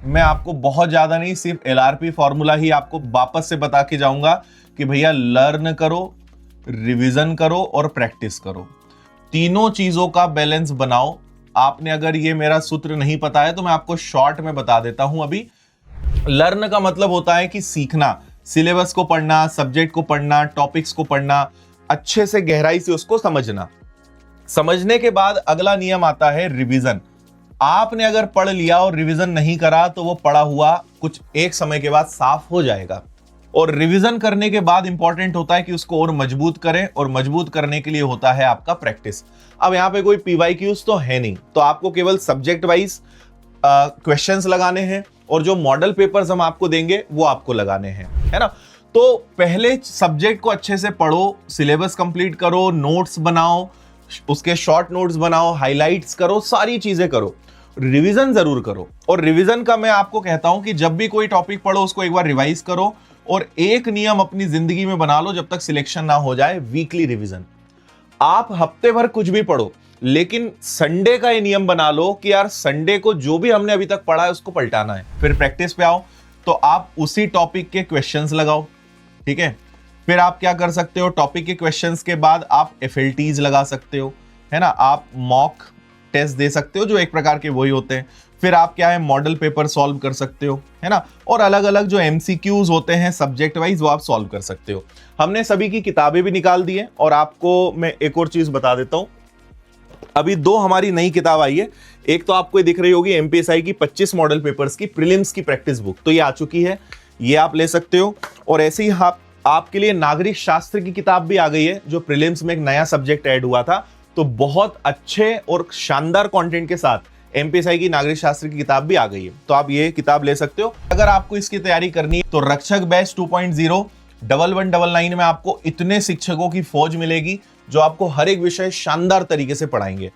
मैं आपको बहुत ज्यादा नहीं, सिर्फ LRP फॉर्मूला ही आपको वापस से बता के जाऊंगा कि भैया लर्न करो, रिवीजन करो और प्रैक्टिस करो, तीनों चीजों का बैलेंस बनाओ। आपने अगर ये मेरा सूत्र नहीं पता है तो मैं आपको शॉर्ट में बता देता हूं। अभी लर्न का मतलब होता है कि सीखना, सिलेबस को पढ़ना, सब्जेक्ट को पढ़ना, टॉपिक्स को पढ़ना, अच्छे से गहराई से उसको समझना। समझने के बाद अगला नियम आता है रिवीजन। आपने अगर पढ़ लिया और रिवीजन नहीं करा तो वो पढ़ा हुआ कुछ एक समय के बाद साफ हो जाएगा। और रिवीजन करने के बाद इंपॉर्टेंट होता है कि उसको और मजबूत करें, और मजबूत करने के लिए होता है आपका प्रैक्टिस। अब यहां पे कोई PYQs तो है नहीं, तो आपको केवल सब्जेक्ट वाइज क्वेश्चंस लगाने हैं और जो मॉडल पेपर्स हम आपको देंगे वो आपको लगाने हैं, है ना। तो पहले सब्जेक्ट को अच्छे से पढ़ो, सिलेबस कंप्लीट करो, नोट्स बनाओ, उसके शॉर्ट नोट्स बनाओ, हाइलाइट्स करो, सारी चीजें करो, रिवीजन जरूर करो। और रिवीजन का मैं आपको कहता हूं कि जब भी कोई टॉपिक पढ़ो उसको एक बार रिवाइज करो, और एक नियम अपनी जिंदगी में बना लो जब तक सिलेक्शन ना हो जाए, वीकली रिवीजन। आप हफ्ते भर कुछ भी पढ़ो, लेकिन संडे का ये नियम बना लो कि यार संडे को जो भी हमने अभी तक पढ़ा है उसको पलटाना है। फिर प्रैक्टिस पे आओ तो आप उसी टॉपिक के क्वेश्चंस लगाओ, ठीक है। फिर आप क्या कर सकते हो, टॉपिक के क्वेश्चंस के बाद आप FLTs लगा सकते हो, है ना। आप मॉक टेस्ट दे सकते हो जो एक प्रकार के वही होते हैं। फिर आप क्या है, मॉडल पेपर सॉल्व कर सकते हो, है ना। और अलग अलग जो MCQs होते हैं सब्जेक्ट वाइज वो आप सॉल्व कर सकते हो। हमने सभी की किताबें भी निकाल दी है। और आपको मैं एक और चीज बता देता हूं, अभी 2 हमारी नई किताब आई है। एक तो आपको दिख रही होगी MPSI की 25 मॉडल पेपर्स की प्रीलिम्स की प्रैक्टिस बुक, तो ये आ चुकी है, ये आप ले सकते हो। और ऐसे ही आपके लिए नागरिक शास्त्र की किताब भी आ गई है, जो प्रीलिम्स में एक नया सब्जेक्ट ऐड हुआ था। तो बहुत अच्छे और शानदार कंटेंट के साथ MPSI की नागरिक शास्त्र की किताब भी आ गई है, तो आप ये किताब ले सकते हो। अगर आपको इसकी तैयारी करनी है तो रक्षक बैच 2.0 1199 में आपको इतने शिक्षकों की फौज मिलेगी जो आपको हर एक विषय शानदार तरीके से पढ़ाएंगे।